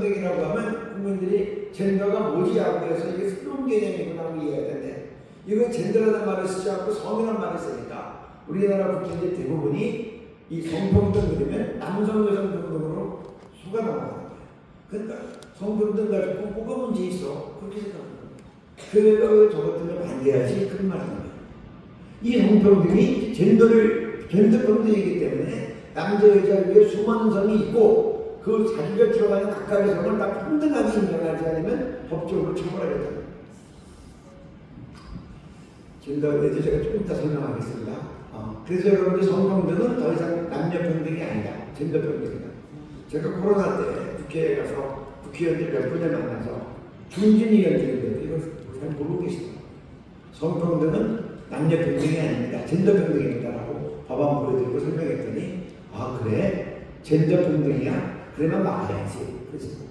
평등이라고 하면 국민들이 젠더가 뭐지 하고 해서 이게 새로운 개념이구나 하고 이해해야 되는데 이건 젠더라는 말을 쓰지 않고 성이라는 말을 쓰니까 우리나라 국민들 대부분이 이 성평등 그러면 남성 여성 평등으로 속아 넘어가는 거예요. 그러니까 성평등 가지고 뭐가 문제 있어 그렇게 생각하는 거예요. 교회가 왜 저것 때문에 반대하지 그런 말 하는 거예요. 이 성평등이 젠더 평등이기 때문에 남자 여자 위에 수많은 성이 있고 그 자기가 들어가는 각각의 성을 다 평등하게 인정하지 않으면 법적으로 처벌하겠다는 거예요. 젠더에 대해서 제가 조금 이따 설명하겠습니다. 그래서 여러분들 성평등은 더 이상 남녀 평등이 아니다. 젠더 평등이다. 제가 코로나 때 국회에 가서 국회의원들 몇 분을 만나서 중진위원들인데 이걸 잘 모르고 계시더라고요. 성평등은 남녀 평등이 아닙니다. 젠더 평등입니다라고 법안 보여드리고 설명했더니 아 그래? 젠더 평등이야? 그러면 막아야지. 그렇지?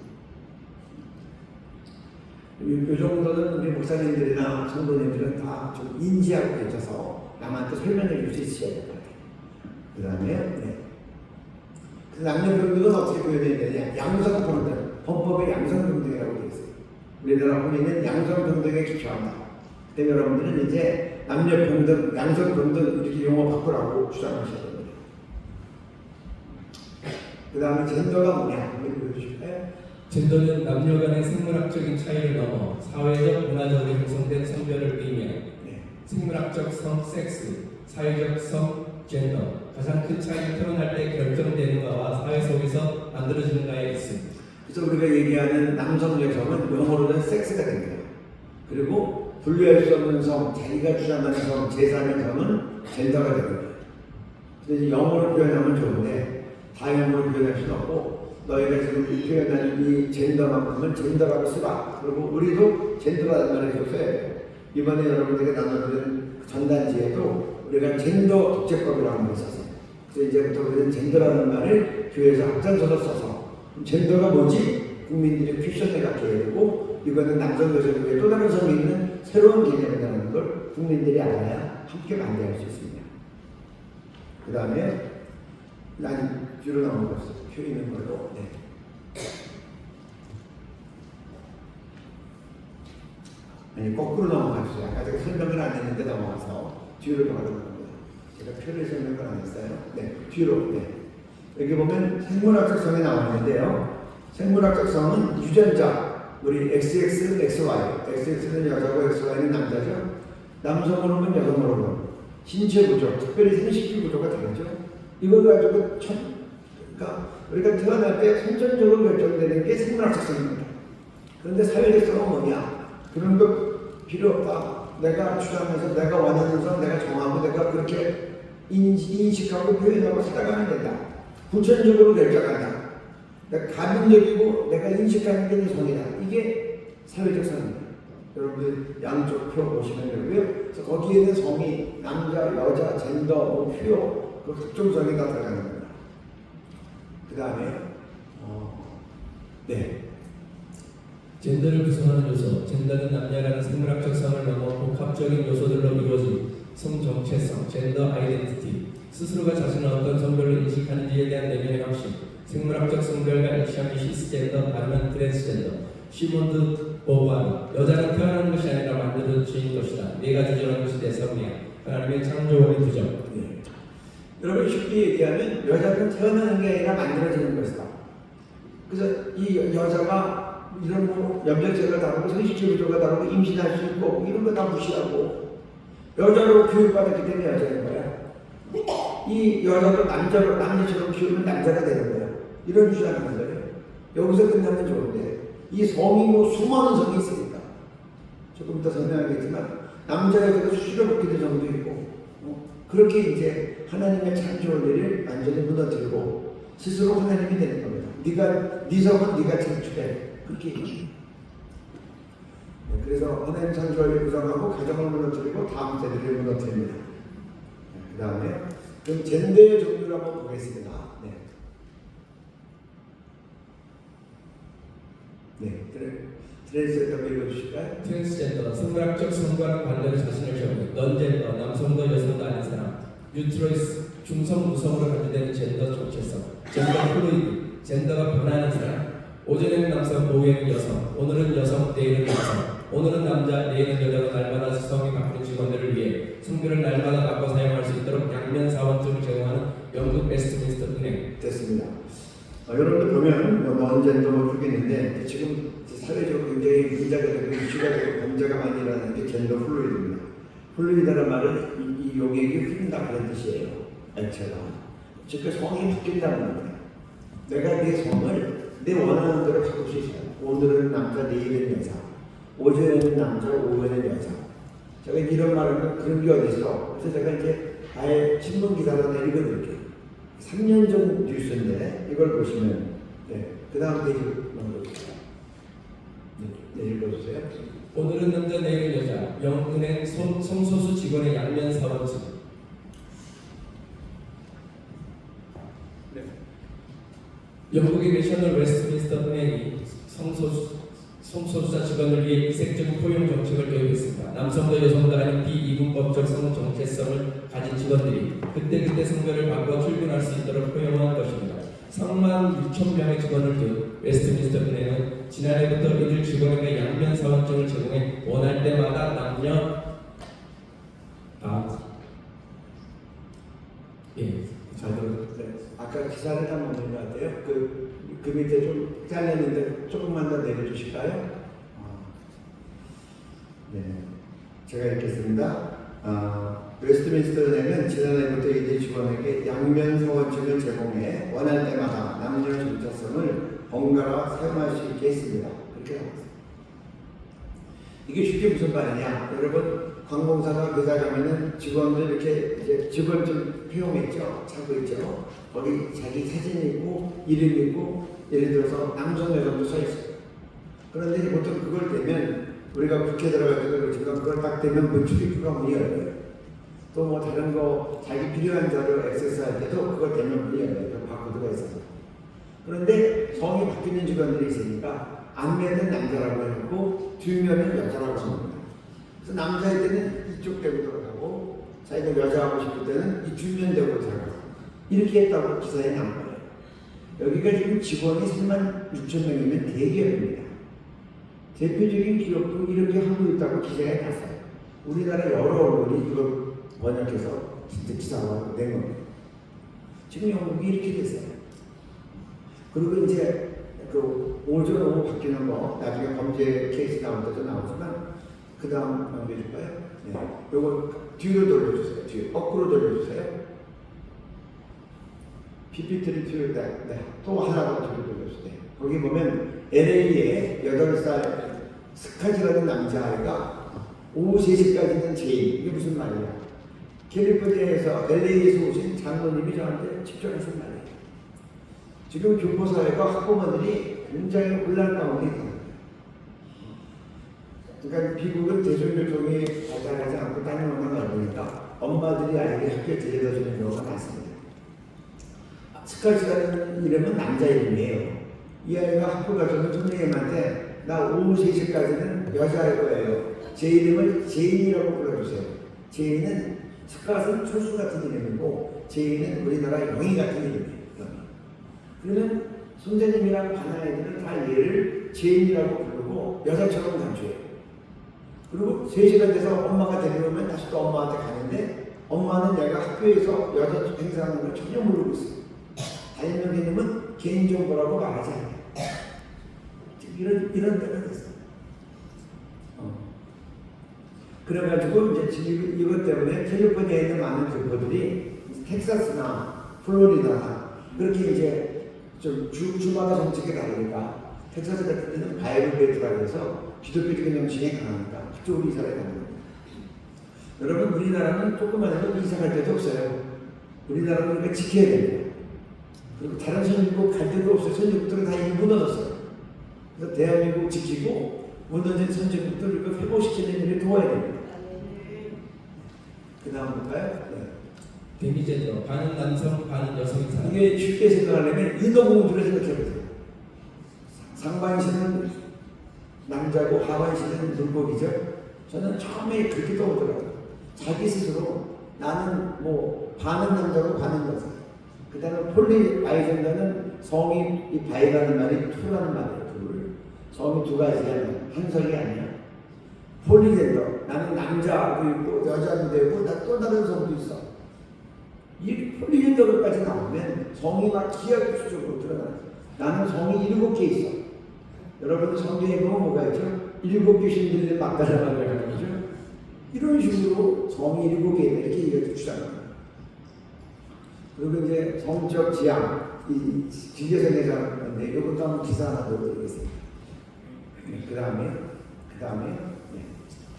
이 정도는 우리 목사님들이나 성도님들은 다 좀 인지하고 계셔서 남한테 설명해 줄 수 있어야 될 것 같아요. 그 다음에 남녀평등은 어떻게 표현해야 되냐? 양성평등, 헌법의 양성평등이라고 되어 있어요. 우리나라 국민은 양성평등에 기초한다. 그때 여러분들은 이제 남녀평등, 양성평등 이렇게 용어 바꾸라고 주장하셔야 됩니다. 그 다음에 젠더가 뭐냐? 보여주실까요? 젠더는 남녀 간의 생물학적인 차이를 넘어 사회적, 문화적으로 형성된 성별을 의미해 생물학적 성, 섹스, 사회적 성, 젠더, 가장 큰 차이는 태어날 때 결정되는 바와 사회 속에서 만들어지는 바에 있습니다. 그래서 우리가 얘기하는 남성, 여성은 영어로는 섹스가 됩니다. 그리고 분류할 수 없는 성, 자기가 주장하는 성, 제3의 성은 젠더가 됩니다. 그래서 영어로 표현하면 좋은데 다 영어로 표현할 수는 없고 너희가 지금 표현하는 이 젠더만큼은 젠더라고 쓰라. 그리고 우리도 젠더라는 말을 계속 써야 돼요. 이번에 여러분들에게 나눠드린 전단지에도 우리가 젠더 독재법이라는 걸 썼어요. 그래서 이제부터 우리는 젠더라는 말을 교회에서 앞장서서 써서 젠더가 뭐지? 국민들이 퀴션을 갖게 해야 되고 이거는 남성 여성 외에 또 다른 성이 있는 새로운 개념이라는 걸 국민들이 알아야 함께 반대할 수 있습니다. 그 다음에 난 뒤로 넘어갔어. 표 있는 걸로. 네. 아니 거꾸로 넘어갔어요. 아까 제가 설명을 안 했는데 넘어가서 뒤로 가는 겁니다. 제가 표를 설명을 안 했어요. 네, 뒤로. 네. 여기 보면 생물학적 성이 나오는데요. 생물학적 성은 유전자, 우리 XX, XY. XX는 여자고 XY는 남자죠. 남성 호르몬, 여성 호르몬. 신체 구조, 특별히 생식기 구조가 다르죠. 이걸 가지고 그러니까 우리가 태어날 때 선천적으로 결정되는 게 생물학적 성입니다. 그런데 사회적 성은 뭐냐? 그런 거 필요 없다. 내가 주장해서 내가 원하는 성 내가 정하고 내가 그렇게 인식하고 표현하고 살아가면 된다. 후천적으로 결정한다. 내가 가민적이고 내가 인식하는 게 성이다. 이게 사회적 성입니다. 여러분들 양쪽 표 보시면 되고요. 그래서 거기에는 성이 남자, 여자, 젠더, 표, 그 각종 성이 다 들어가는 겁니다. 그 다음에 네. 젠더를 구성하는 요소, 젠더는 남녀 간의 생물학적 성을 넘어 복합적인 요소들로 이루어진 성 정체성, 젠더 아이덴티티, 스스로가 자신을 어떤 성별로 인식하는지에 대한 내면의 확신, 생물학적 성별과 일치하는 시스젠더, 다르면 트랜스젠더, 시몬드 보바르, 여자는 태어나는 것이 아니라 만들어진 것이다. 내가 주장하는 것이 내 성이야. 하나님의 창조원의 두정. 네. 여러분 쉽게 얘기하면 여자는 태어나는 게 아니라 만들어지는 것이다. 그래서 이 여자가 이런 뭐 염색체가 다르고 생식체 구조가 다르고 임신할 수 있고 이런 거 다 무시하고 여자로 교육받았기 때문에 여자인 거야. 이 여자도 남자처럼 키우면 남자가 되는 거야. 이런 주장하는 거예요. 여기서 끝나면 좋은데 이 성이 뭐 수많은 성이 있으니까 조금 더 설명하겠지만 남자 여자가 수시로 바뀌는 성도 있고 그렇게 이제 하나님의 창조 원리를 완전히 무너뜨리고 스스로 하나님이 되는 겁니다. 네 성은 네가 창출해. 그렇게 얘기해요. 그래서 하나님 창조 원리를 구성하고 가정을 무너뜨리고 다음 세대를 무너뜨립니다. 그 다음에 그럼 젠더의 종류를 한번 보겠습니다. 네, 트랜스젠더 읽어주실까요? 트랜스젠더, 생물학적 성과랑 관련된 자신을 정의, 넌젠더, 남성도 여성도 아닌 사람, 뉴트로이스, 중성 무성으로 간주되는 젠더 정체성, 젠더 플루이드, 젠더가 변하는 사람, 오전에는 남성, 오후에는 여성, 오늘은 여성, 내일은 남성, 오늘은 남자, 내일은 여자로 날마다 성이 바뀌는 직원들을 위해 성별을 날마다 바꿔 사용할 수 있도록 양면 사원증을 제공하는 영국 웨스트민스터 은행. 됐습니다. 여러분들 보면 뭐 넌젠더 뭐 그러겠는데 지금 사회적으로 굉장히 문제가 되고 이슈가 되고 범죄가 많이 일어나는 게 젠더 플루이드입니다. 플루이드라는 말은 이 용액이 흐른다 그런 뜻이에요. 액체가. 즉 성이 바뀐다는 겁니다. 내가 내 성을 내 원하는 대로 바꿀 수 있어요. 오늘은 남자, 내일은 여자. 오전에는 남자, 오후에는 여자. 제가 이런 말을 그런 게 어디 있어. 그래서 제가 이제 아예 신문 기사로 읽어드릴게요. 3년 전 뉴스인데 이걸 보시면 그 다음 페이지 넘겨주세요. 네, 읽어주세요. 오늘은 남자, 내일은 여자, 영은행 성소수 직원의 양면 사원증. 영국의 내셔널 웨스트민스터 은행이 성소수자 직원을 위해 이색적인 포용 정책을 도입했습니다. 남성도 여성도 아닌 비이분법적 성 정체성을 가진 직원들이 그때그때 성별을 바꿔 출근할 수 있도록 포용한 것입니다. 3만 6천 명의 직원을 둔 웨스트민스터 은행은 지난해부터 이들 직원에게 양면 사원증을 제공해 원할 때마다 남녀 아까 기사를 다 먹는 것 같아요. 그 밑에 좀 잘렸는데 조금만 더 내려주실까요? 네, 제가 읽겠습니다. 웨스트민스터 은행은 지난해부터 이들 직원에게 양면 사원증을 제공해 원할 때마다 남녀 정체성을 번갈아 사용할 수 있게 했습니다. 이렇게 나왔습니다. 이게 쉽게 무슨 말이냐? 여러분 관공서나 회사 가면은 직원들 이렇게 이제 직원 좀 표용했죠, 차고 있죠. 거기 자기 사진 있고 이름 있고 예를 들어서 남성 여성도 써 있어요. 그런데 보통 그걸 대면 우리가 국회 들어갈 때도 그렇지만 그걸 딱 대면 그 출입구가 문이 열려요. 또 뭐 다른 거 자기 필요한 자료 액세스할 때도 그걸 대면 문이 열려요. 그 바코드가 있어서. 그런데 성이 바뀌는 직원들이 있으니까 앞면은 남자라고 해놓고 뒷면은 여자라고 합니다. 그래서 남자일 때는 이쪽 대고 들어가고 자기가 여자하고 싶을 때는 이 뒷면 대고 들어가고 이렇게 했다고 기사에 나온 거예요. 여기가 지금 직원이 3만 6천 명이면 대기업입니다. 대표적인 기업도 이렇게 하고 있다고 기사에 났어요. 우리나라 여러 언론이 이걸 번역해서 진짜 기사화로 낸 겁니다. 지금 영국이 이렇게 됐어요. 그리고 이제 그 오전 오후 바뀌는 거 나중에 범죄 케이스 나올 때도 나오지만 그 다음 넘겨줄까요? 네. 요거 뒤로 돌려주세요. 뒤로 거꾸로 돌려주세요. PPT를 뒤로 또 하나 더 뒤로 돌려주세요. 거기 보면 LA의 8살 스카지라는 남자아이가 오후 3시까지는 제인. 이게 무슨 말이야? 캘리포니아에서 LA에서 오신 장로님이 저한테 직접하신 말이에요. 지금 교포사회가 학부모들이 굉장히 혼란 가운데 있다. 그러니까 미국은 대중교통이 발달하지 않고 다니는 넓으니까 엄마들이 아이를 학교에 데려다 주는 경우가 많습니다. 스카치라는 이름은 남자 이름이에요. 이 아이가 학교 가서는 선생님한테 나 오후 3시까지는 여자일 거예요. 제 이름을 제인이라고 불러주세요. 제인은 스카트는 철수 같은 이름이고 제인은 우리나라 영희 같은 이름이에요. 그러면 선생님이랑 반 아이들은 다 얘를 제인이라고 부르고 여자처럼 간주해요. 그리고 3시간 돼서 엄마가 데려오면 다시 또 엄마한테 가는데 엄마는 내가 학교에서 여자 행사하는 걸 전혀 모르고 있어요. 담임 선생님은 개인정보라고 말하지 않아요. 이런 때가 있어요. 그래가지고 이제 지금 이것 때문에 캘리포니아에 있는 많은 교포들이 텍사스나 플로리다나 그렇게 이제 좀 주마다 정책이 다르니까 텍사스 같은 데는 바이블 벨트라고 해서 기독교적인 정신이 강하니까 그쪽으로 이사를 가는 겁니다. 여러분 우리나라는 조금만 해도 이사 갈 데도 없어요. 우리나라는 우리가 지켜야 됩니다. 그리고 다른 선진국 갈 데도 없어요. 선진국들은 다 이미 무너졌어요. 그래서 대한민국 지키고 무너진 선진국들을 이거 회복시키는 일을 도와야 됩니다. 그 다음 볼까요? 네. 데미젠더 반은 남성 반은 여성인 사람. 이게 쉽게 생각하려면 인어공주를 생각해보세요. 상반신은 남자고 하반신은 물고기죠. 저는 처음에 그렇게 떠오더라고요. 자기 스스로 나는 뭐 반은 남자고 반은 여자. 그 다음에 폴리 아이젠더는 성이 이 바이라는 말이 투라는 말이에요. 둘. 성이 두 가지야. 한 성이 아니야. 폴리젠더. 나는 남자도 있고 여자도 되고 나 또 다른 성도 있어. 이 폴리젠더까지 나오면 성이 막 기하급수적으로 드러나요. 나는 성이 7개 있어. 여러분 성경에 보면 뭐가 있죠? 7개 신들이 막달라를 하는 거죠. 이런 식으로 성이 7개 있다 이렇게 얘기해 주잖아요. 그리고 이제 성적 지향, 이 지계성에서 하는 건데 이것도 한번 기사 하나 보여드리겠습니다. 그 다음에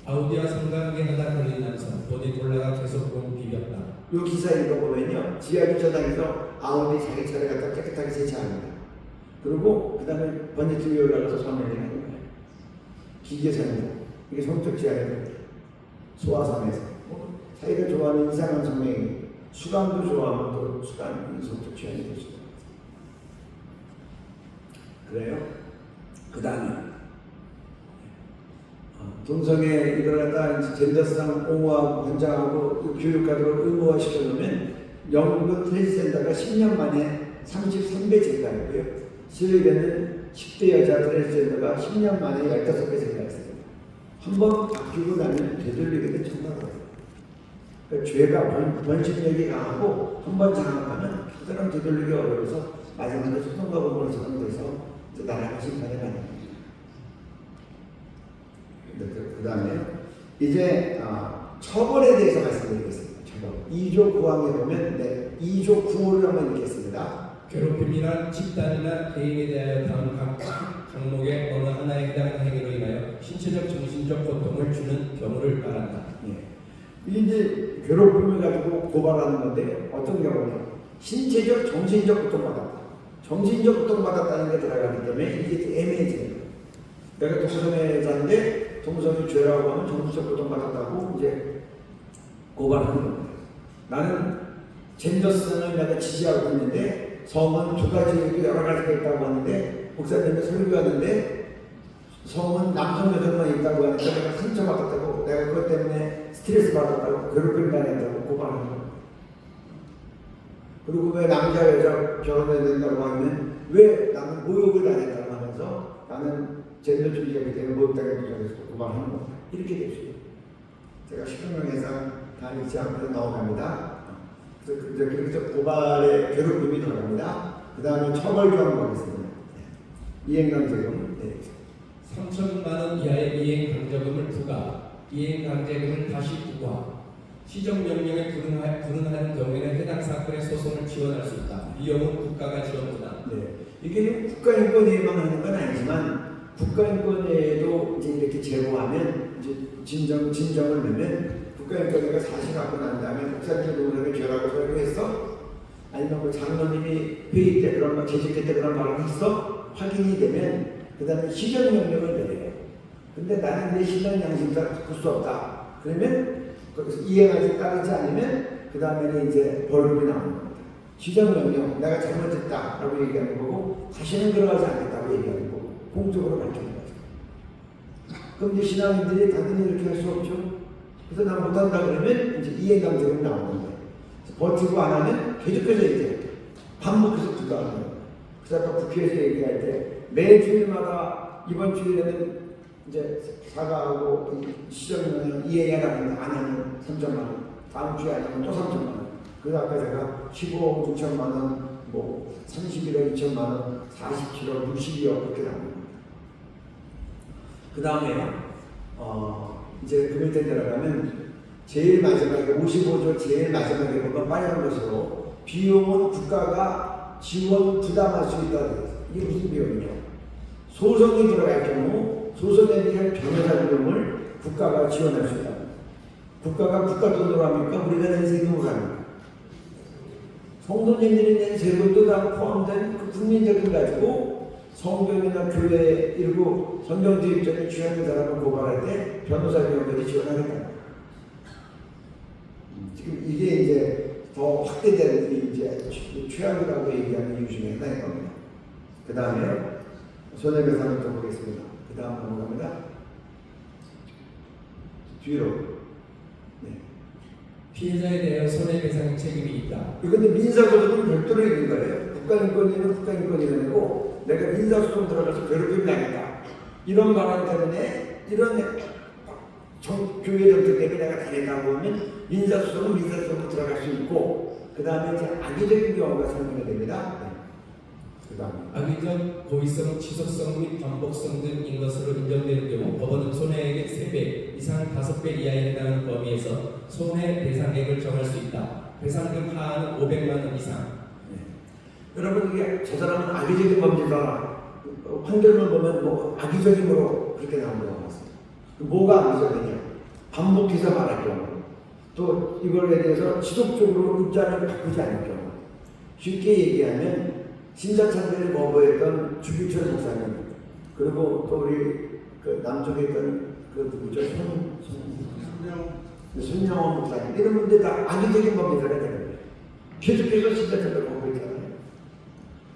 아우디와 상관계 하나 걸린 남성 본이 올라가 계속 공 비볐다. 이 기사 읽어보면요, 지하 주차장에서 아우디 자기 차를 갖다 깨끗하게 세차합니다. 그리고 그 다음에 번지트 위에 올라가서 설명을 하는 거예요. 기계성이고 이게 성적 지향입니다. 소화상에서 자기가 좋아하는 이상한 성명이 수감도 좋아하면 또 수감이 성적 지향이 될 수 있습니다. 그래요? 그 다음에 동성애 이걸 갖다 젠더상 옹호하고 권장하고 교육하도록 의무화 시켜놓으면 영국 트랜스젠더가 10년 만에 33배 증가했고요. 스웨덴은 10대 여자 트랜스젠더가 10년 만에 15배 증가했습니다. 한번 바뀌고 나면 되돌리기는 정말 어려워요. 그러니까 죄가 번식력이 강하고 한번 장악하면 그 사람 되돌리기 어려워서 마지막에 소송가범으로 선언돼서 나라가 심판에 가는 거죠. 그 다음에 이제 처벌에 대해서 말씀드리겠습니다. 처벌. 2조 9항에 보면 2조 9호를 한번 읽겠습니다. 괴롭힘이나 집단이나 개인에 대하여 다음 각 항목의 어느 하나에 해당하는 행위로 인하여 신체적 정신적 고통을 주는 경우를 말한다. 이게 이제 괴롭힘을 가지고 고발하는 건데 어떤 경우냐? 신체적 정신적 고통받았다. 정신적 고통받았다는 게 들어가기 때문에 이게 애매해지는 거예요. 내가 동성애자인데 동성애 죄라고 하면 정신적 고통받았다고 이제 고발하는 겁니다. 나는 젠더성을 내가 지지하고 있는데 성은 두 가지 여러 가지가 있다고 하는데 목사님이 설교하는데 성은 남성 여성만 있다고 하는데 내가 상처받았다고 내가 그것 때문에 스트레스 받았다고 괴롭힘 당했다고 고발하는 겁니다. 그리고 왜 남자 여자 결혼해야 된다고 하면 왜 나는 모욕을 당했다고 하면서 나는 젠더주의자이기 때문에 모욕당했다고 해서 고발하는 겁니다. 이렇게 될 수 있어요. 제가 시간명에서 다 읽지 않고 나오갑니다. 그래서 그렇게 고발에 괴롭힘이 들어갑니다. 그 다음에 처벌조항 보겠습니다. 이행강제금. 3천만 원 이하의 이행강제금을 부과, 이행강제금을 다시 부과, 시정명령에 불응하는 경우에는 해당 사건의 소송을 지원할 수 있다. 비용은 국가가 지원한다. 이게 국가인권위에만 하는 건 아니지만 국가인권위에도 이제 이렇게 제보하면 이제 진정을 내면 국가인권위가 사실 갖고 난 다음에 목사님 노력의 죄라고 설교했어? 아니면 그 장로님이 회의 때 그런 말, 재직회 때 그런 말을 했어? 확인이 되면 그 다음에 시정명령을 내려요. 근데 나는 내 신앙 양심상 바꿀 수 없다. 그러면 거기서 이행하지 따르지 않으면 그 다음에는 이제 벌금이 나오는 겁니다. 시정명령, 내가 잘못했다라고 얘기하는 거고 다시는 들어가지 않겠다고 얘기하는 거고 공적으로 밝히는 거죠. 그럼 이제 신앙인들이 당연히 이렇게 할 수 없죠. 그래서 난 못한다 그러면 이제 이행강제금 나오는 거예요. 버티고 안 하면 계속해서 이제 반복해서 부과하는 거예요. 그래서 아까 국회에서 얘기할 때 매주일마다 이번 주일에는 이제 사과하고 시정명령 이행해라 안 하면 3천만 원, 다음 주에 안 하면 또 3천만 원. 그래서 아까 제가 15억 6천만 원, 뭐 31억 2천만 원, 47억, 62억 그렇게 나옵니다. 그 다음에 이제 그 밑에 들어가면 제일 마지막에 55조 제일 마지막에 보면 빨간 것으로 비용은 국가가 지원 부담할 수 있다. 이게 무슨 비용이냐? 소송이 들어갈 경우 소송에 대한 변호사 비용을 국가가 지원할 수 있다. 국가가 국가 돈으로 합니까? 우리가 낸 세금으로 합니까? 성도님들이 낸 세금도 다 포함된 그 국민적인 가지고 성경이나 교회 일부 성경 대입자를 취하는 사람을 고발할 때 변호사 비용까지 지원하겠다. 지금 이게 이제 더 확대된 이제 최악이라고 얘기하는 이유 중에 하나인 겁니다. 그 다음에 손해배상을 또 보겠습니다. 그 다음 넘어갑니다. 뒤로. 피해자에 대하여 손해배상 책임이 있다. 이건데 민사소송은 별도로 있는 거예요. 국가인권위는 국가인권위원회고 내가 민사소송 들어가서 괴롭힘 당했다. 이런 발언 때문에 이런 교회 정책 때문에 내가 당했다고 하면 민사소송은 민사소송으로 들어갈 수 있고 그 다음에 이제 악의적인 경우가 생기게 됩니다. 네. 그 다음에 악의적, 고의성, 지속성 및 반복성 등인 것으로 인정되는 경우 법원은 손해액의 3배 이상 5배 이하에 해당하는 범위에서 손해배상액을 정할 수 있다. 배상금 하한은 500만 원 이상. 여러분 이게 저 사람은 악의적인 범죄다. 판결만 보면 뭐 악의적인으로 그렇게 나오는 것 같습니다. 뭐가 악의적이냐? 반복해서 말할 경우, 또 이걸에 대해서 지속적으로 입장을 바꾸지 않을 경우. 쉽게 얘기하면 신자찬배를 거부했던 주기철 목사님, 그리고 또 우리 그 남쪽에 있던 그 누구죠? 손영원 목사님, 이런 분들 다 악의적인 범죄자가 되는 거예요. 계속해서 신자찬배를 거부했잖아요.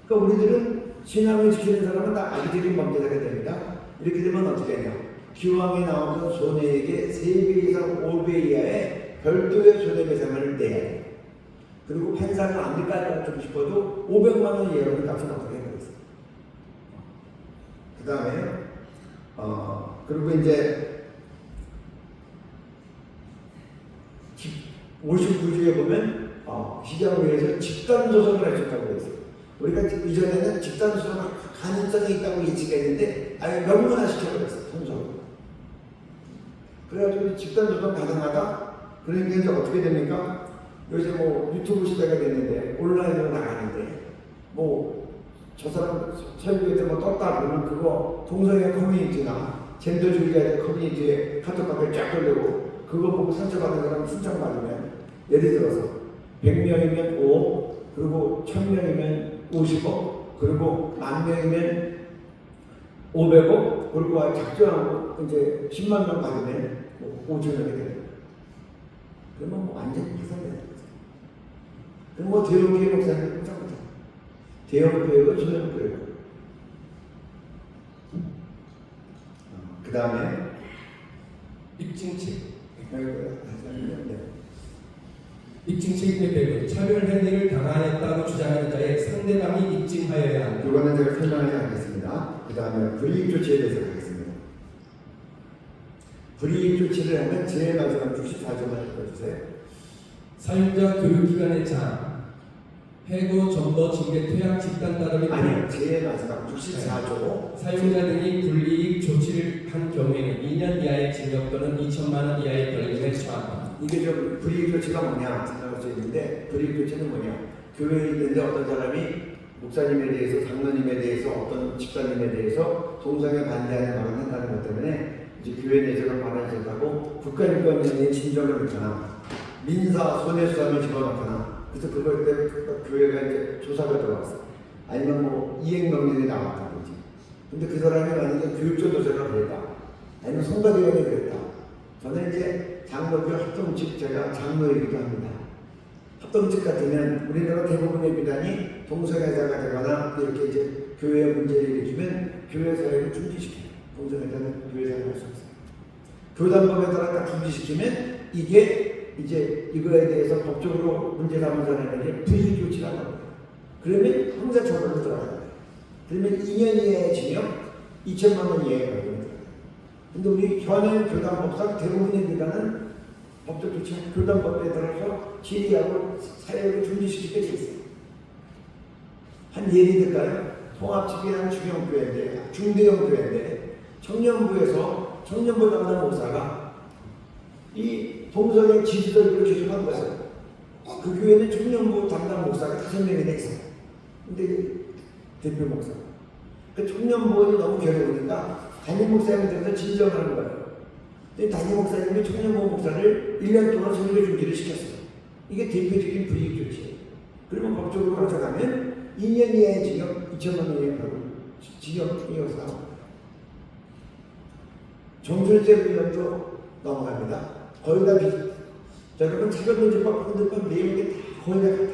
그러니까 우리들은 신앙을 지키는 사람은 다 악의적인 범죄자가 됩니다. 이렇게 되면 어떻게 하냐? 기왕에 나오는 손해액의 3배 이상 5배 이하의 별도의 손해배상을 내야 돼. 그리고 판사가 아무리까지 주고 싶어도 500만 원 이하로는 값은 어떻게 해버렸어요. 그 다음에 그리고 이제 59조에 보면 시장의회에서 집단소송을 할 수 있다고 했어요. 우리가 이전에는 집단소송 가능성이 있다고 예측했는데 아예 명문화 시켜버렸어요. 손석으로. 그래가지고 집단소송 가능하다? 그러니까 이제 어떻게 됩니까? 요새 뭐 유튜브 시대가 됐는데 온라인으로 나가는데 뭐 저 사람 설교에 뭐 떴다 그러면 그거 동성애 커뮤니티나 젠더주의자 커뮤니티에 카톡방에 쫙 돌리고 그거 보고 상처받은 사람 신청 받으면 예를 들어서 100명이면 5억 그리고 1000명이면 50억 그리고 10,000명이면 500억 그리고 작정하고 이제 10만 명 받으면 5조 원이 되는 거예요. 그러면 뭐 완전히 파산되는 거죠. 그럼 뭐 대형교회 목사님 꼼짝못해. 대형교회가 소형교회가. 그 다음에 입증책. 네. 입증책의 배분 차별 행위를 당하였다고 주장하는 자의 상대방이 입증하여야 한다. 이거는 제가 설명하지 않겠습니다. 그 다음에 불이익 조치에 대해서 하겠습니다. 불이익 조치를 하면 제일 마지막 64조만 읽어주세요. 사용자 교육기관의 장, 해고, 전도, 징계, 퇴학, 집단 따르기 아니요, 제일 마지막 64조. 사용자 등이 불이익 조치를 한 경우에는 2년 이하의 징역 또는 2천만 원 이하의 벌금에 처한다. 이게 좀 불이익 조치가 뭐냐 생각할 수 있는데 불이익 조치는 뭐냐? 교회에 있는데 어떤 사람이 목사님에 대해서 장로님에 대해서 어떤 집사님에 대해서 동성애 반대하는 말을 한다는 것 때문에 이제 교회 내에서 말을 못하고 국가인권위원회에 진정을 넣거나 민사 손해수사를 집어넣거나 그래서 그걸 때 교회가 이제 조사가 들어왔어. 아니면 뭐 이행명령이 나왔다든지. 근데 그 사람이 만약에 교육전도사가 그랬다. 아니면 성가대원이 그랬다. 저는 이제 장로교 합동직 제가 장로이기도 합니다. 합동직 같으면 우리나라 대부분의 비단이 동성애자가 되거나 이렇게 이제 교회 문제를 일으키면 교회 사회를 중지시켜요. 동성애자는 교회 사회를 할 수 없어요. 교단법에 따라 딱 중지시키면 이게 이제 이거에 대해서 법적으로 문제 삼은 사람에게 불이익 조치라고 합니다. 그러면 형사처벌로 들어가요. 그러면 2년 이하의 징역, 2천만 원 이하의 벌금이 들어가요. 근데 우리 현행 교단법상 대부분의 교단은 법적 조치, 교단법에 따라서 질의하고 사회를 중지시키게 돼 있어요. 한 예를 들까요? 통합집이라는 중형교회인데, 중대형 교회인데, 청년부에서 청년부 담당 목사가 이 동성애 지지자들을 계속한 거예요. 그 교회는 청년부 담당 목사가 5명이 돼 있어요. 근데 대표 목사. 그 청년부원이 너무 괴로우니까 담임 목사님들한테 진정하는 거예요. 근데 담임 목사님이 청년부 목사를 1년 동안 선교 중지를 시켰어요. 이게 대표적인 불이익 조치예요. 그러면 법적으로 가져가면 2년 이하의 징역, 2천만 원 이하의 벌금, 징역이어서 나옵니다. 정술제 의원도 넘어갑니다. 거의 다 여러분 차별금지법, 헌법법 내용이 다 거의 다 같아요.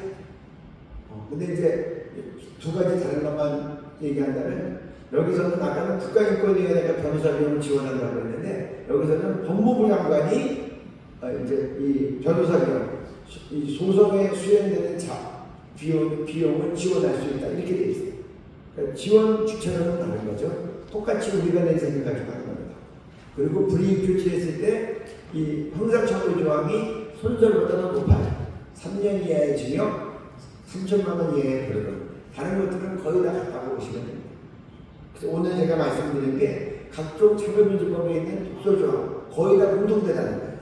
근데 이제 두 가지 다른 것만 얘기한다면 여기서는 아까는 국가인권위원회가 변호사 비용을 지원한다고 했는데 여기서는 법무부 장관이 이제 이 변호사 비용, 이 소송에 수행되는 비용을 지원할 수 있다 이렇게 돼 있어요. 그러니까 지원 주체는 다른 거죠. 똑같이 우리가 낸 세금 가지고 하는 겁니다. 그리고 불이익 표시했을 때 이 형사처벌 조항이 손절보다는 높아요. 3년 이하의 징역, 3천만 원 이하의 벌금. 다른 것들은 거의 다 같다고 보시면 됩니다. 그래서 오늘 제가 말씀드린 게 각종 처벌민주법에 있는 독소조항 거의 다 공통되다는 거예요.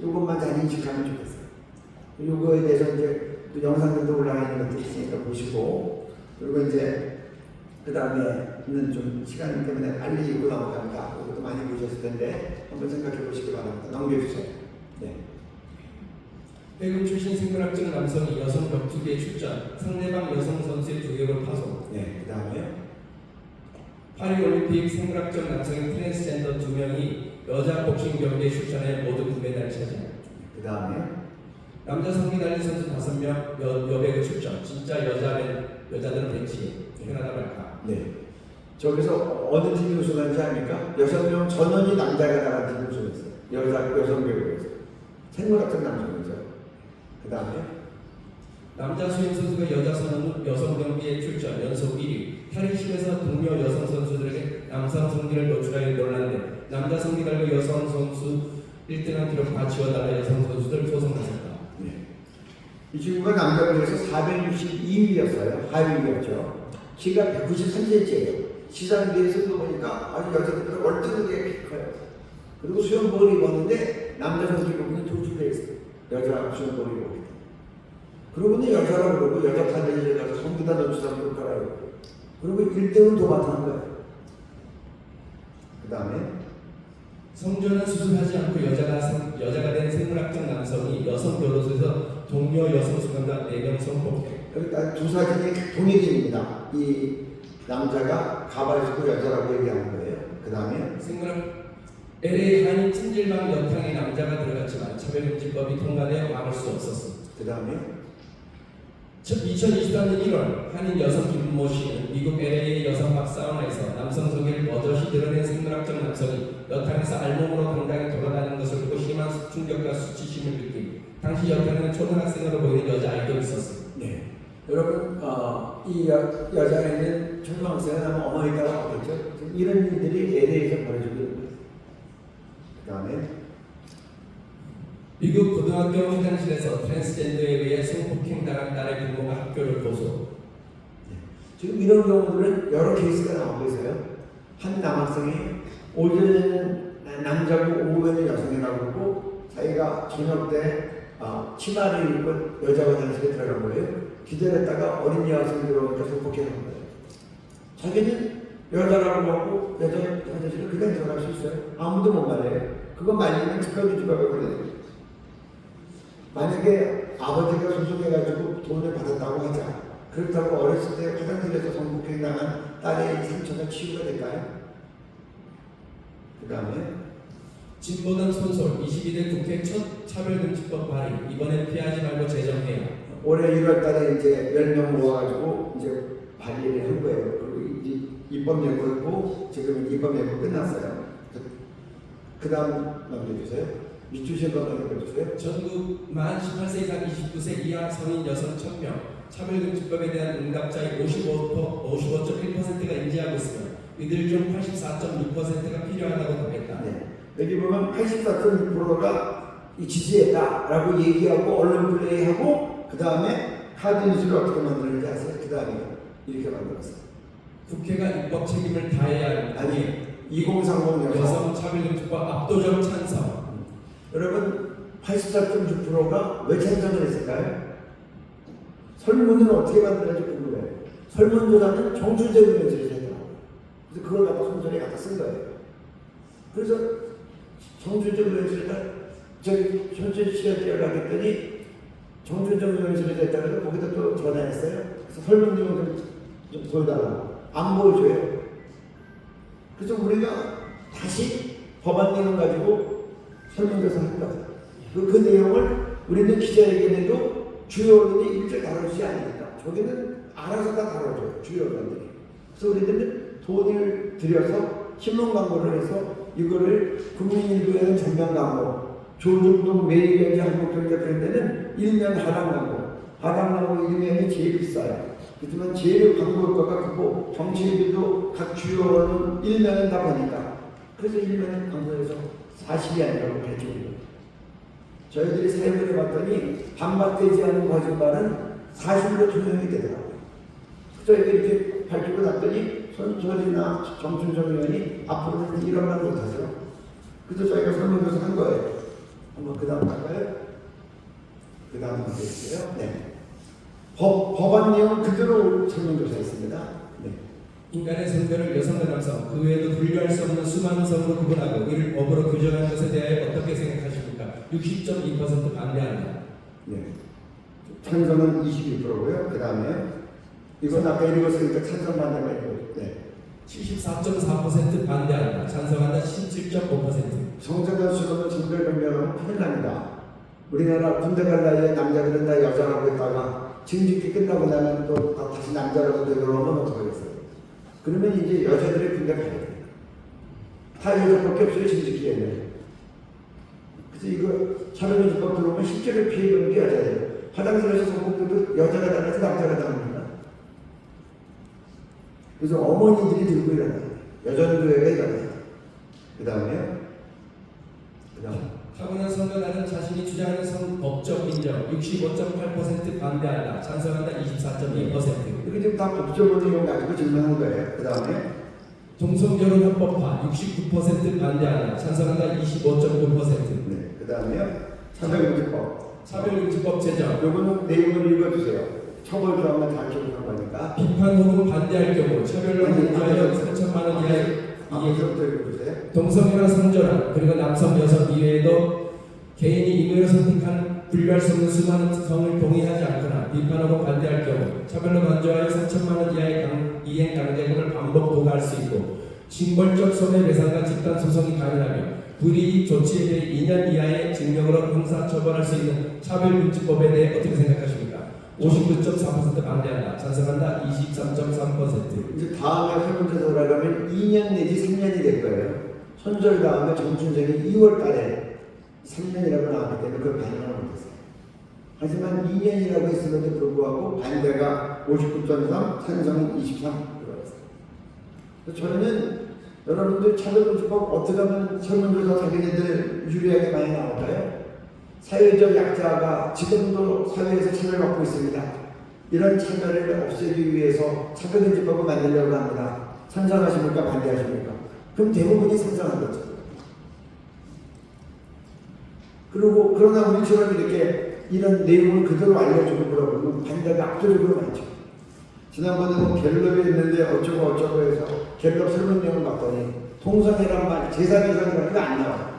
이것만 잘 인식하면 좋겠어요. 이거에 대해서 이제 또 영상들도 올라가 있는 것들이 있으니까 보시고, 그리고 이제 그 다음에는 좀 시간 때문에 빨리 읽고 넘어갑니다. 이것도 많이 보셨을 텐데 한번 생각해 보시기 바랍니다. 넘겨주세요. 네. 배구 출신 생물학적 남성이 여성 격투기에 출전, 상대방 여성 선수의 두개골 파손. 네. 그 다음에 파리올림픽 생물학적 남성인 트랜스젠더 2명이 여자 복싱 경기에 출전해 모두 금메달 차지. 그 다음에 남자 성기 달린 선수 5명 여배우 출전. 진짜 여자들은 벤치에. 편하다 말까. 네. 저기서 어느 팀이 우승한지 압니까? 6명 전원이 남자가 나간 팀이 우승했어요. 여성 배우에서. 생물학적 남성이죠. 그 다음에 남자 수영 선수가 여성 경기에 출전 연속 1위. 탈의실에서 동료 여성 선수들에게 남성 성기를 노출하여 놀랐는데 남자 성기 달고 여성 선수 1등한 기록 다 지워달라 여성 선수들 소송하셨다. 네. 이 친구가 남자 배우에서 462위였어요. 하위였죠. 키가 193cm예요. 시상대에서도 보니까 아주 여자들은 월등하게 커요. 그리고 수영복을 입었는데 남자 선수 부분이 도주돼 있어요. 여자 수영복을 입고. 그러고는 여자라고 그러고 여자 탄핵에 가서 성기다 노출하는 거라요. 그리고 1등은 도맡아한 거예요. 그 다음에 성전은 수술하지 않고 여자가 된 생물학적 남성이 여성 교도소에서 동료 여성 수감자 4명 성폭행. 여기 두 사진이 동일인입니다. 이 남자가 가발 쓰고 여자라고 얘기하는 거예요. 그 다음에 LA 한인 찜질방 여탕에 남자가 들어갔지만 차별금지법이 통과되어 막을 수 없었습니다. 그 다음에 2023년 1월 한인 여성 김모 씨는 미국 LA의 여성막 사우나에서 남성 성기를 버젓이 드러낸 생물학적 남성이 여탕에서 알몸으로 당당히 돌아다니는 것을 보고 심한 충격과 수치심을 느끼고 당시 여탕에는 초등학생으로 보이는 여자아이도 있었습니다. 네. 여러분, 이 여자애는 초등학생은 아마 어머니가 없겠죠? 이런 일들이 LA에서 벌어지고 있는 거예요. 그 다음에 미국 고등학교 화장실에서 트랜스젠더에 의해 성폭행당한 딸의 부모가 학교를 고소. 지금 이런 경우들은 여러 케이스가 나오고 있어요. 한 남학생이 오전에는 남자고 오후에는 여성이라고 그러고 자기가 저녁 때 치마를 입고 여자 화장실에 들어간 거예요. 기다렸다가 어린 여학생이 들어오니까 성폭행한 거예요. 자기는 여자라고 하고 여자 화장실에 그냥 들어갈 수 있어요. 아무도 못 말해요. 그거 말리면 특별규칙법에 걸려요. 만약에 아버지가 소송해가지고 돈을 받았다고 하자. 그렇다고 어렸을 때 화장실에서 성폭행 당한 딸의 상처가 치유가 될까요? 그 다음에 진보당 손솔 22대 국회 첫 차별금지법 발의. 이번엔 피하지 말고 제정해야. 올해 1월 달에 이제 10명 모아가지고 이제 발의를 한 거예요. 그리고 이제 입법 예고했고 지금 입법 예고 끝났어요. 그 다음 넘겨주세요. 밑주신 거 넘겨주세요. 전국 만 18세 이상 29세 이하 성인 여성 1000명 차별금지법에 대한 응답자의 55.1%가 인지하고 있으며 이들 중 84.6%가 필요하다고 답했다. 네. 여기 보면 84.6%가 지지했다라고 얘기하고 언론 플레이하고 그 다음에 카드 뉴스를 어떻게 만드는지 아세요? 그 다음에 이렇게 만들었어요. 국회가 입법 책임을 다해야 합니다. 아니 2030 여성 차별금지법 압도적 찬성. 여러분 84.6%가 왜 찬성을 했을까요? 설문은 어떻게 만들어야지 궁금해요. 설문조사는 정술적인 문제를 하더라고요. 그래서 그걸 갖다 손절에 갖다 쓴 거예요. 그래서 정술적 문제를 저희 현재 씨한테 연락했더니 정술적 문제를 했다고 해서 거기다 또 전화했어요. 그래서 설문용을 좀 보여달라고. 안 보여줘요. 그래서 우리가 다시 법안 내용 가지고 설문조사 할 거예요. 그 내용을 우리는 기자회견에도 주요 언론이 일절 다루지 않으니까 저기는 알아서 다 다뤄줘요. 주요 언론들이. 그래서 우리들은 돈을 들여서 신문 광고를 해서 이거를 국민일보에는 전면 광고, 조중동 매일경제 한국경제 그런 데는 일면 하락 광고, 바닥나무 1년이 제일 비싸요. 그렇지만 제일 광고효과가 크고 정치인들도 각 주요는 1년은 다 보니까 그래서 1년은 광고에서 40이 아니라고 발표해요. 저희들이 사용을 해봤더니 반박되지 않은 거짓말은 40으로 조정이 되더라고요. 그래서 이렇게 발표가 났더니 손소리나 정춘정 의원이 앞으로는 이런 말 못하죠. 그래서 저희가 설문조사 한 거예요. 한번 그 다음 할까요? 그 다음 보겠어요. 네. 법안 내용 그대로 설문조사했습니다. 네. 인간의 성별을 여성과 남성, 그 외에도 분류할 수 없는 수많은 성으로 구분하고 이를 법으로 규정한 것에 대하여 어떻게 생각하십니까? 60.2% 반대한다. 네. 찬성은 21%고요. 그 다음에 이건 아까 읽었으니까 찬성 반대가 있고, 네. 74.4% 반대한다. 찬성한다. 17.5%. 성장한 수로는 성별 변경하면 큰일 납니다. 우리나라 군대 갈 나이에 남자들은 다 여자라고 했다가 징집기 끝나고 나면 또 다시 남자라고 되돌아오면 어떡하겠어요? 그러면 이제 여자들이 군대 가야 돼요. 다 여자밖에 없어요, 징집기에는. 그래서 이거 차별금지법 들어오면 실제로 피해보는 게 여자예요. 화장실에서 성공들도 여자가 당해서 남자가 당합니다. 그래서 어머니들이 들고 일어나요. 여전교회가 일어나요. 그 다음에 타고난 성과 다른 자신이 주장하는 성 법적 인정 65.8% 반대한다. 찬성한다. 24.2%. 이게 지금 다 법적으로 내용 가지고 질문한 거예요. 그 다음에 동성결혼 합법화 69% 반대한다. 찬성한다. 25.9%. 네. 그 다음에요. 차별금지법. 차별금지법 제정. 요거는 내용을 읽어주세요. 처벌 조항만 잘 적용한 거니까. 비판 혹은 반대할 경우 차별로 인하여 3천만 원 이하의 앞에서부터 읽어주세요. 동성애나 성전환 그리고 남성 여성 이외에도 개인이 임의로 선택한 분류할 수 없는 수많은 성을 동의하지 않거나 비판하고 반대할 경우 차별로 간주하여 3천만 원 이하의 이행 강제금을 반복 부과할 수 있고 징벌적 손해배상과 집단 소송이 가능하며 불이익 조치에 대해 2년 이하의 징역으로 형사처벌할 수 있는 차별금지법에 대해 어떻게 생각하십니까? 59.4% 반대한다. 찬성한다. 23.3%. 이제 다음에 설문조사를 하려면 2년 내지 3년이 될 거예요. 선절 다음에 정춘정이 2월 달에 3년이라고 나왔기 때문에 그걸 반영을 못했어요. 하지만 2년이라고 했음에도 불구하고 반대가 59.3, 찬성은 23 들어갔어요. 저는 여러분들 차별금지법 어떻게 하면 설문조사 자기네들 유리하게 많이 나올까요? 사회적 약자가 지금도 사회에서 차별받고 있습니다. 이런 차별을 없애기 위해서 차별금지법을 만들려고 합니다. 찬성하십니까? 반대하십니까? 그럼 대부분이 찬성한 거죠. 그리고 그러나 우리처럼 이렇게 이런 내용을 그대로 알려주고 그러면 반대가 압도적으로 많죠. 지난번에는 갤럽이 있는데 어쩌고 해서 갤럽 설문 내용을 봤더니 동성애란 말, 제3이상이라는 게 안 나와요.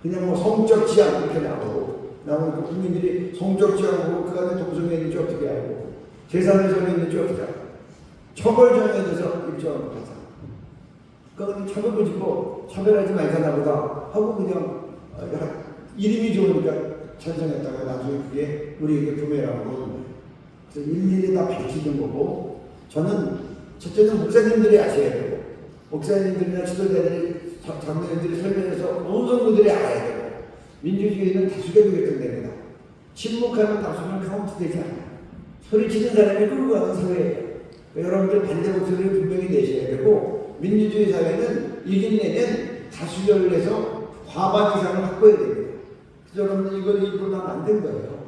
그냥 뭐 성적 지향 이렇게 나오니까 국민들이 성적 지향 보고 그 안에 동성애 있는지 어떻게 알고 제3의 성이 있는지 어떻게 알고 처벌 정에 대해서 일정을 못하잖아. 그러니까 차별금지법 차별하지 말자나 보다 하고 그냥 이름이 좋으니까 찬성했다가 나중에 그게 우리에게 부메랑으로 오는 거예요. 그래서 일일이 다 밝히는 거고 저는 첫째는 목사님들이 아셔야 되고 목사님들이나 지도자들이 장로님들이 설명해서 온 성도들이 알아야 되고 민주주의는 다수결로 결정됩니다. 침묵하면 다수는 카운트되지 않아요. 소리치는 사람이 끌고 가는 사회예요. 그러니까 여러분들 반대 목소리를 분명히 내셔야 되고 민주주의 사회는 이긴 내면 다수결을 해서 과반 이상을 확보해야 됩니다. 그래서 여러분들 이걸 일부러 다 만든 거예요.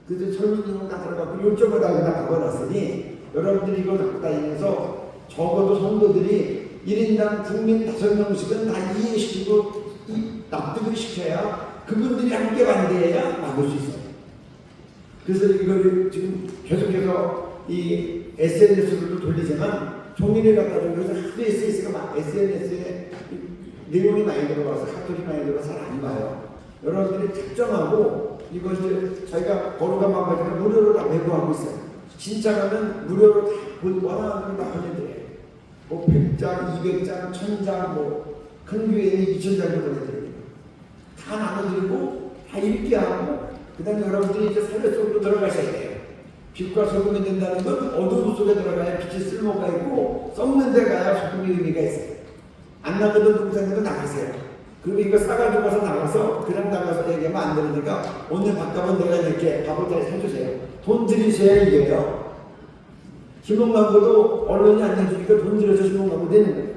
그래서 설문조사 다 들어가고 요점을 다 그냥 박아놨으니 여러분들이 이걸 갖고 다니면서 적어도 성도들이 1인당 국민 5명씩은 다 이해시키고 납득을 시켜야 그분들이 함께 반대해야 막을 수 있어요. 그래서 이걸 지금 계속해서 이 SNS로 돌리지만 종이를 갖다 주고 그래서 하도 SNS에 내용이 많이 들어가서 카톡이 많이 들어가서 잘 안 봐요. 여러분들이 특정하고 이것을 저희가 거룩한 마음가짐을 무료로 다 배부하고 있어요. 진짜 가면 무료로 다 원하는 걸 다 보내드려요. 뭐 100장, 200장, 1000장, 뭐 큰 교회에 2000장도 보내드립니다. 다 나눠드리고 다 읽게 하고 그 다음에 여러분들이 이제 사회 속으로 들어가셔야 돼요. 빛과 소금이 된다는 건 어두운 속에 들어가야 빛이 쓸모가 있고 썩는 데 가야 소금의 의미가 있어요. 안 나가던 동생들은 나가세요. 그리고 이거 싸가지고 가서 나가서 그냥 나가서 얘기하면 안 되니까 오늘 밥값은 내가 이렇게 밥을 잘 사주세요. 돈 들이셔야 이겨요. 신문광고도 언론이 안 내주니까 돈 들여서 신문광고 되는 거예요.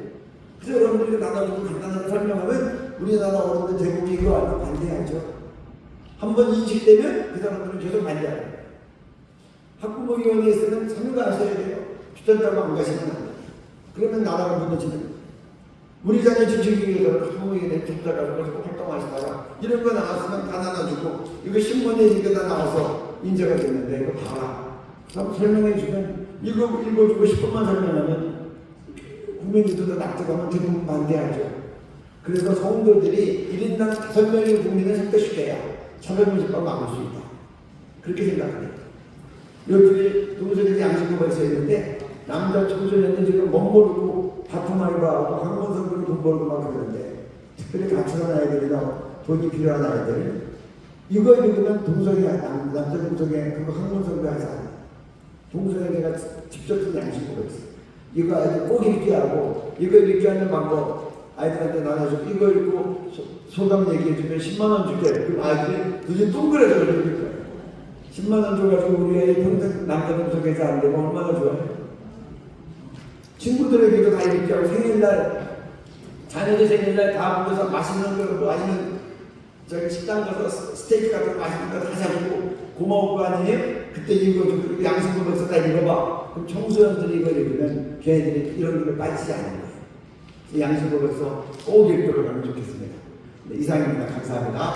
그래서 여러분들이 나눠주고 간단하게 설명하면 우리나라 어른들 대부분 이거 알고 반대하죠. 한번 인식되면 그 사람들은 계속 반대하고 학부모위원회에 있으면 참여하셔야 돼요. 주전자고 안 가시면 안 돼요. 그러면 나라가 무너지는 거예요. 우리 자녀 지키기 위해서 학부모위원회 접자가 꼭 활동하시다가 이런 거 나왔으면 다 나눠주고 이거 신문에 이게 다 나와서 인재가 됐는데 이거 봐라. 설명해 주면 읽어주고 10분만 설명하면 국민들도 납득하면 대부분 반대하죠. 그래서 성도들이 1인당 5명의 국민을 선택시켜야 차별문제가 막을 수 있다. 그렇게 생각합니다. 여기 동서들이 양식을 있는데 남자 청소년들 지금 못 모르고 바품 알바하고 학원생들은 돈 벌고 막 그러는데 특별히 가출한 아이들이나 돈이 필요한 아이들 이거 읽으면 동성애 남자 동성애 그거 학원생도 하지 않아요. 동성애 내가 직접 양식을 했어요. 이거 아이들 꼭 읽게 하고 이거 읽게 하는 방법 아이들한테 나눠주고 이거 읽고 소감 얘기해주면 10만원 줄게. 그럼 아이들이 도대체 동그래서 그럴 거예요. 10만원 줘가지고 우리 아이 평생 남자 동성애자 안 되면 얼마나 좋아요. 친구들에게도 다 읽게 하고 생일날 자녀들 생일날 다 불러서 맛있는 거 아니면 저기 식당 가서 스테이크 같은 거 맛있는 거 다 사주고 고마울 거 아니에요? 그때 읽어주고 양심고백서 다 읽어봐. 그럼 청소년들이 이걸 읽으면 걔네들이 이런 걸 빠지지 않는 거예요. 양심고백서 꼭 읽도록 하면 좋겠습니다. 네, 이상입니다. 감사합니다.